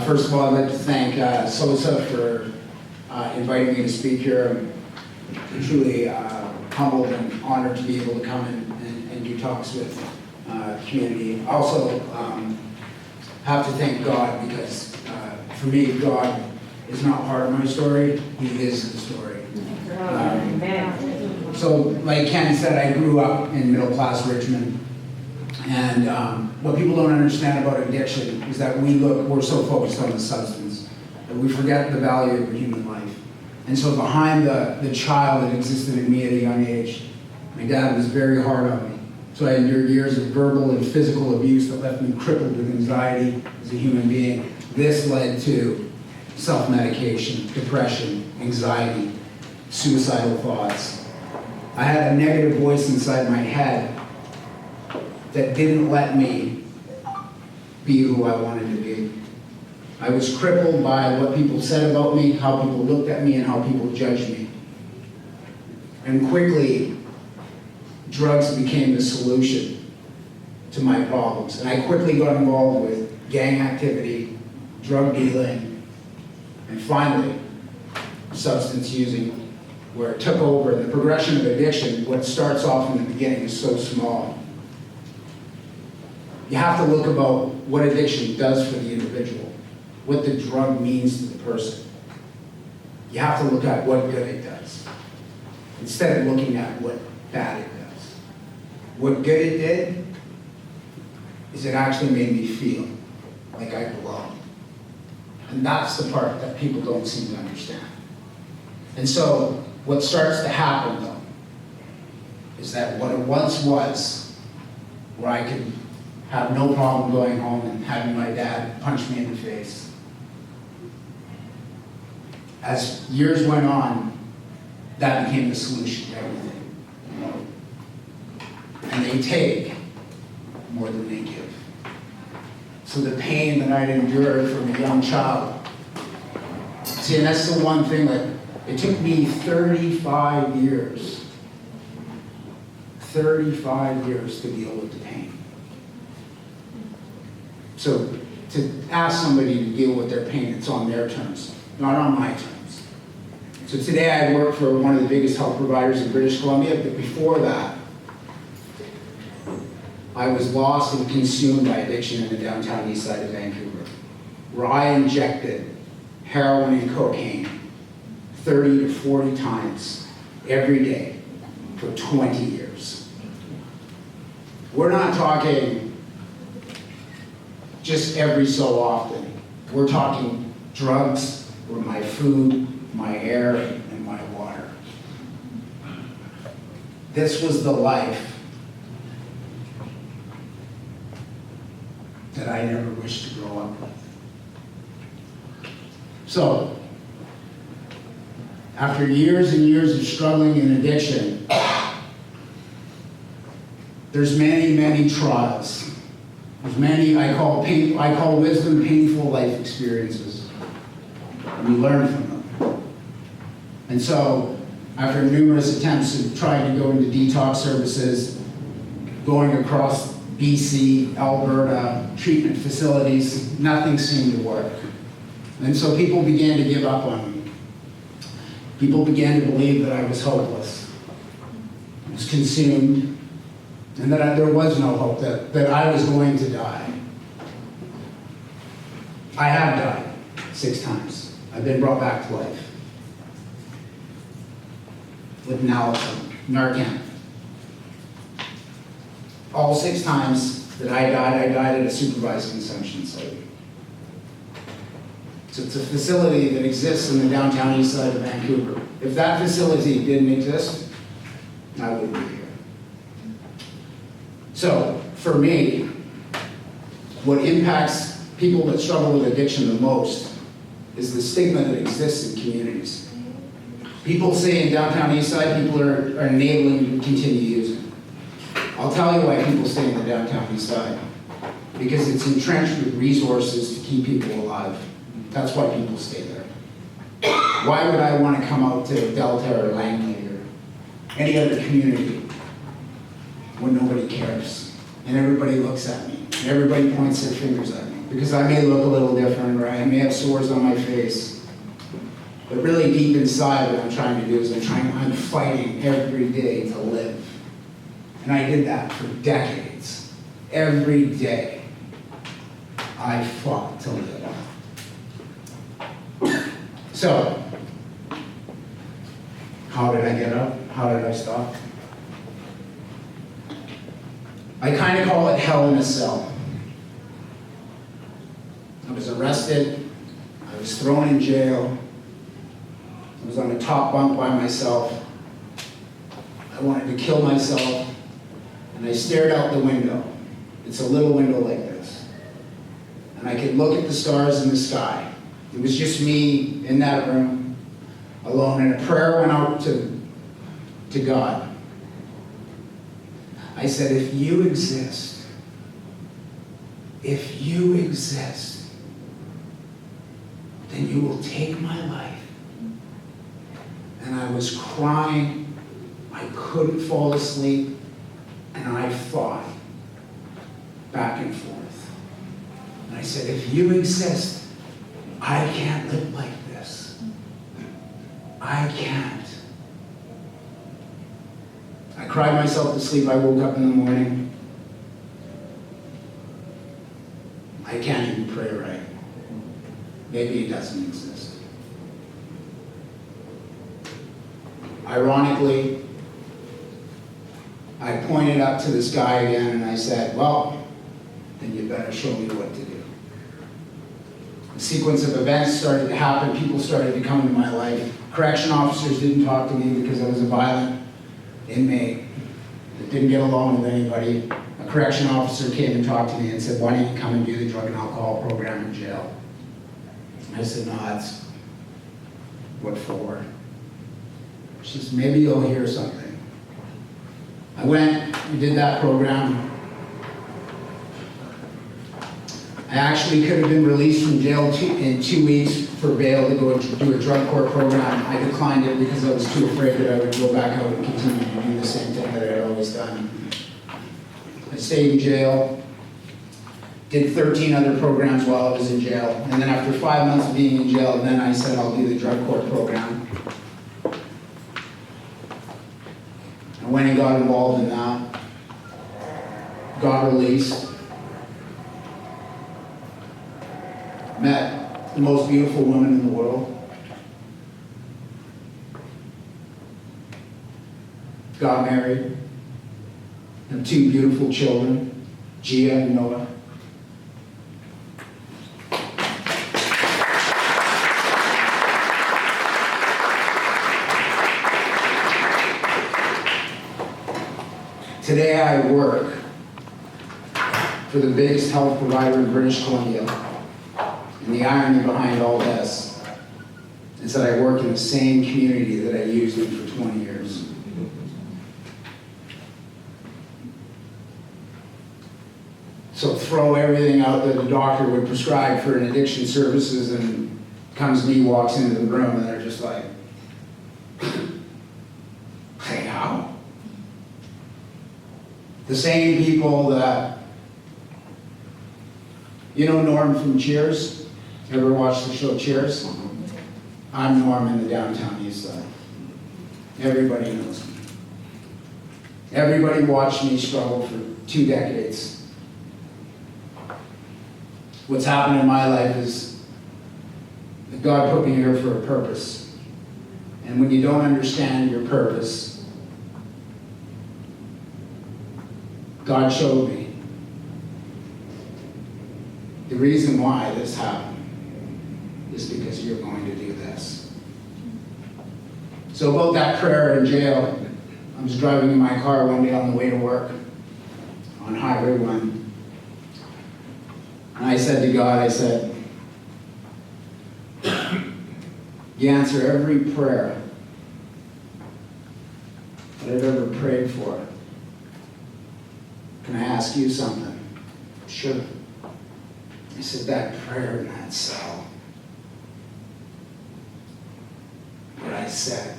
First of all, I'd like to thank SOSA for inviting me to speak here. I'm truly humbled and honored to be able to come and do talks with the community. Also, have to thank God because for me, God is not part of my story, He is the story. So like Ken said, I grew up in middle-class Richmond. And what people don't understand about addiction is that we're so focused on the substance that we forget the value of a human life. And so behind the child that existed in me at a young age, my dad was very hard on me. So I endured years of verbal and physical abuse that left me crippled with anxiety as a human being. This led to self-medication, depression, anxiety, suicidal thoughts. I had a negative voice inside my head that didn't let me be who I wanted to be. I was crippled by what people said about me, how people looked at me, and how people judged me. And quickly, drugs became the solution to my problems. And I quickly got involved with gang activity, drug dealing, and finally, substance using, where it took over. The progression of addiction, what starts off in the beginning is so small. You have to look about what addiction does for the individual, what the drug means to the person. You have to look at what good it does, instead of looking at what bad it does. What good it did is it actually made me feel like I belong. And that's the part that people don't seem to understand. And so what starts to happen, though, is that what it once was, where I could have no problem going home and having my dad punch me in the face. As years went on, that became the solution to everything. And they take more than they give. So the pain that I'd endured from a young child, see, and that's the one thing that it took me 35 years to deal with the pain. So to ask somebody to deal with their pain, it's on their terms, not on my terms. So today I work for one of the biggest health providers in British Columbia, but before that, I was lost and consumed by addiction in the downtown east side of Vancouver, where I injected heroin and cocaine 30 to 40 times every day for 20 years. We're not talking just every so often. We're talking drugs were my food, my air, and my water. This was the life that I never wished to grow up with. So, after years and years of struggling in addiction, there's many trials. There's many, I call wisdom painful life experiences. And we learn from them. And so, after numerous attempts of trying to go into detox services, going across BC, Alberta, treatment facilities, nothing seemed to work. And so people began to give up on me. People began to believe that I was hopeless. I was consumed, and that there was no hope, that I was going to die. I have died 6 times. I've been brought back to life with naloxone, Narcan. All 6 times that I died at a supervised consumption site. So it's a facility that exists in the downtown east side of Vancouver. If that facility didn't exist, I wouldn't be here. So, for me, what impacts people that struggle with addiction the most is the stigma that exists in communities. People say in downtown east side, people are enabling you to continue using. I'll tell you why people stay in the downtown east side. Because it's entrenched with resources to keep people alive. That's why people stay there. Why would I want to come out to Delta or Langley or any other community when nobody cares and everybody looks at me and everybody points their fingers at me? because I may look a little different, or I may have sores on my face. But really deep inside, what I'm trying to do is I'm fighting every day to live. And I did that for decades. Every day, I fought to live. So, how did I get up? How did I stop? I kind of call it hell in a cell. I was arrested. I was thrown in jail. I was on the top bunk by myself. I wanted to kill myself. And I stared out the window. It's a little window like this. And I could look at the stars in the sky. It was just me in that room, alone, and a prayer went out to God. I said, if you exist, then you will take my life. And I was crying. I couldn't fall asleep. And I fought back and forth. And I said, if you exist, I can't live like this. I can't. I cried myself to sleep. I woke up in the morning. I can't even pray right. Maybe it doesn't exist. Ironically, I pointed up to this guy again and I said, well, then you better show me what to do. A sequence of events started to happen. People started to come into my life. Correction officers didn't talk to me because I was a violent inmate that didn't get along with anybody. A correction officer came and talked to me and said, why don't you come and do the drug and alcohol program in jail? I said, no, that's what for? She said, maybe you'll hear something. I went, we did that program. I actually could have been released from jail in 2 weeks for bail to go do a drug court program. I declined it because I was too afraid that I would go back out and continue to do the same thing that I had always done. I stayed in jail, did 13 other programs while I was in jail, and then after 5 months of being in jail, then I said I'll do the drug court program. I went and got involved in that, got released, met the most beautiful woman in the world, got married, have 2 beautiful children, Gia and Noah. Today I work for the biggest health provider in British Columbia. And the irony behind all this is that I work in the same community that I used in for 20 years. So throw everything out that the doctor would prescribe for an addiction services, and comes me, walks into the room, and they're just like, hey, how? The same people that, you know Norm from Cheers? Ever watched the show Cheers? I'm Norm in the downtown east side. Everybody knows me. Everybody watched me struggle for 2 decades. What's happened in my life is that God put me here for a purpose. And when you don't understand your purpose, God showed me the reason why this happened is because you're going to do this. So about that prayer in jail, I was driving in my car one day on the way to work on Highway 1. And I said to God, I said, you answer every prayer that I've ever prayed for. Can I ask you something? Sure. I said, that prayer in that cell, where I said,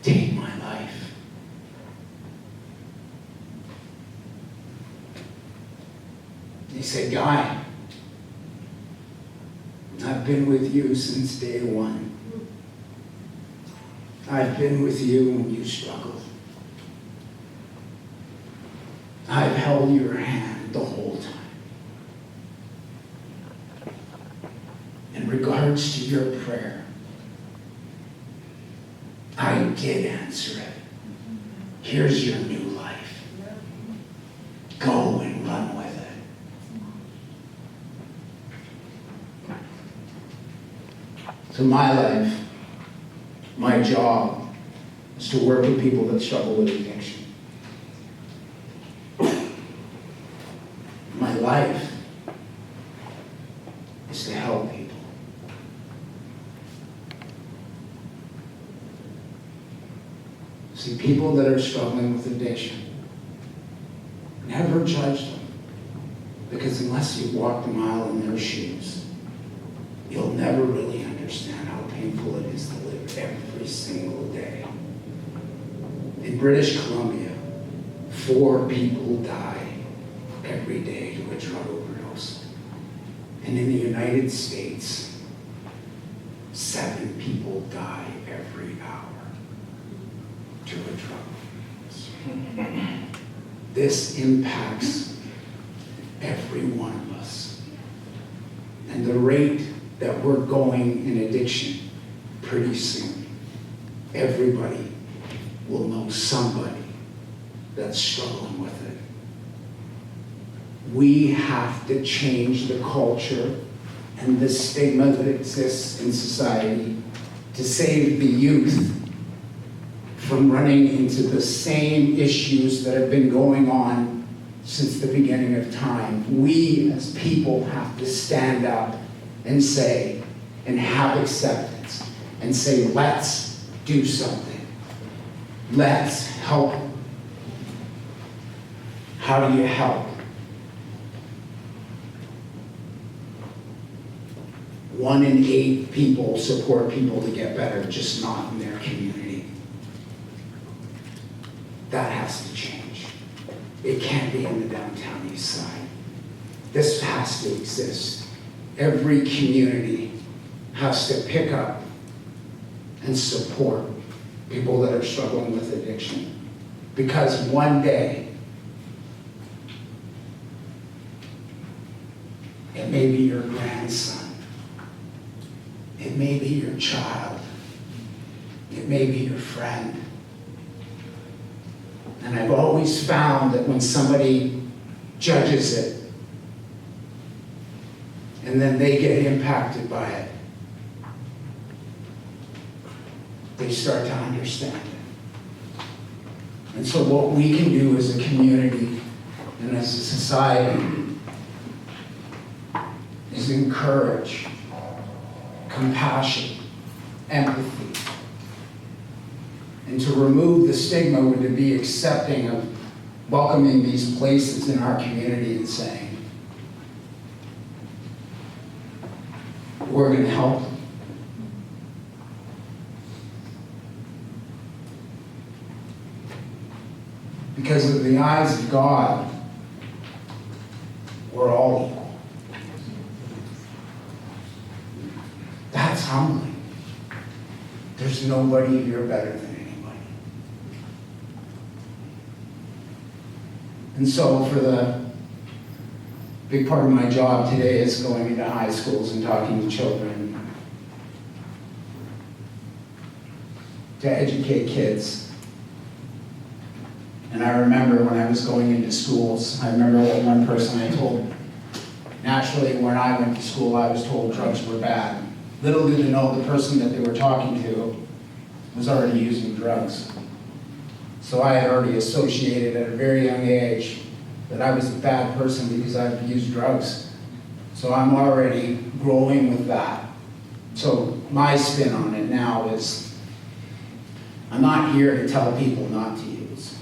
take my life. He said, Guy, I've been with you since day one. I've been with you when you struggled. I've held your hand the whole time. In regards to your prayer, I did answer it. Here's your new life. Go and run with it. So my life, my job, is to work with people that struggle with addiction. My life is to help people. See, people that are struggling with addiction, never judge them. Because unless you walk the mile in their shoes, you'll never really understand how painful it is to live every single day. In British Columbia, 4 people die every day to a drug overdose. And in the United States, 7 people die every hour to a drug overdose. This impacts every one of us. And the rate that we're going in addiction, pretty soon, everybody will know somebody that's struggling with it. We have to change the culture and the stigma that exists in society to save the youth from running into the same issues that have been going on since the beginning of time. We as people have to stand up and say, and have acceptance, and say, let's do something. Let's help. How do you help? 1 in 8 people support people to get better, just not in their community. That has to change. It can't be in the downtown east side. This has to exist. Every community has to pick up and support people that are struggling with addiction. Because one day, it may be your grandson, it may be your child, it may be your friend. And I've always found that when somebody judges it, and then they get impacted by it, they start to understand it. And so what we can do as a community and as a society is encourage compassion, empathy, and to remove the stigma would to be accepting of welcoming these places in our community and saying, we're going to help them. Because in the eyes of God, we're all equal. That's humbling. There's nobody here better than anybody. And so for the big part of my job today is going into high schools and talking to children to educate kids. And I remember when I was going into schools, I remember what one person I told, naturally when I went to school I was told drugs were bad. Little did they know the person that they were talking to was already using drugs. So I had already associated at a very young age that I was a bad person because I've used drugs. So I'm already growing with that. So my spin on it now is, I'm not here to tell people not to use.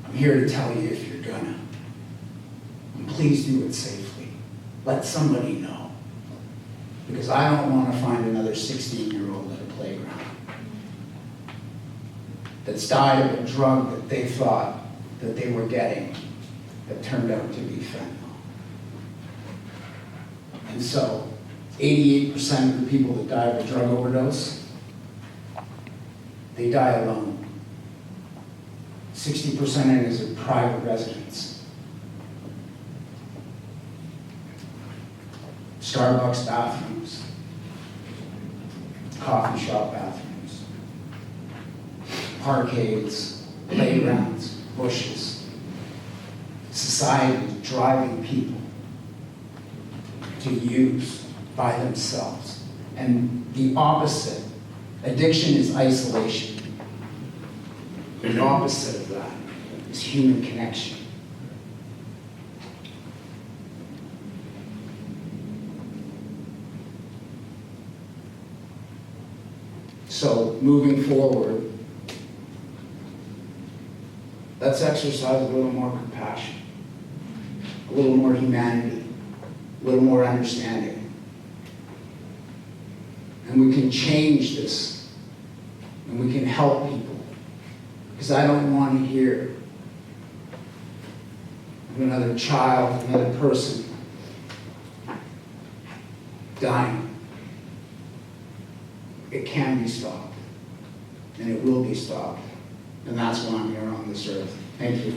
I'm here to tell you if you're gonna. And please do it safely. Let somebody know. Because I don't want to find another 16-year-old at a playground that's died of a drug that they thought that they were getting that turned out to be fentanyl. And so 88% of the people that die of a drug overdose, they die alone. 60% is a private residence. Starbucks bathrooms, coffee shop bathrooms, parkades, playgrounds, bushes. Society driving people to use by themselves. And the opposite, addiction is isolation. The opposite of that is human connection. So moving forward, let's exercise a little more compassion, a little more humanity, a little more understanding. And we can change this, and we can help people. Because I don't want to hear of another child, another person dying. It can be stopped, and it will be stopped. And that's why I'm here on this earth. Thank you.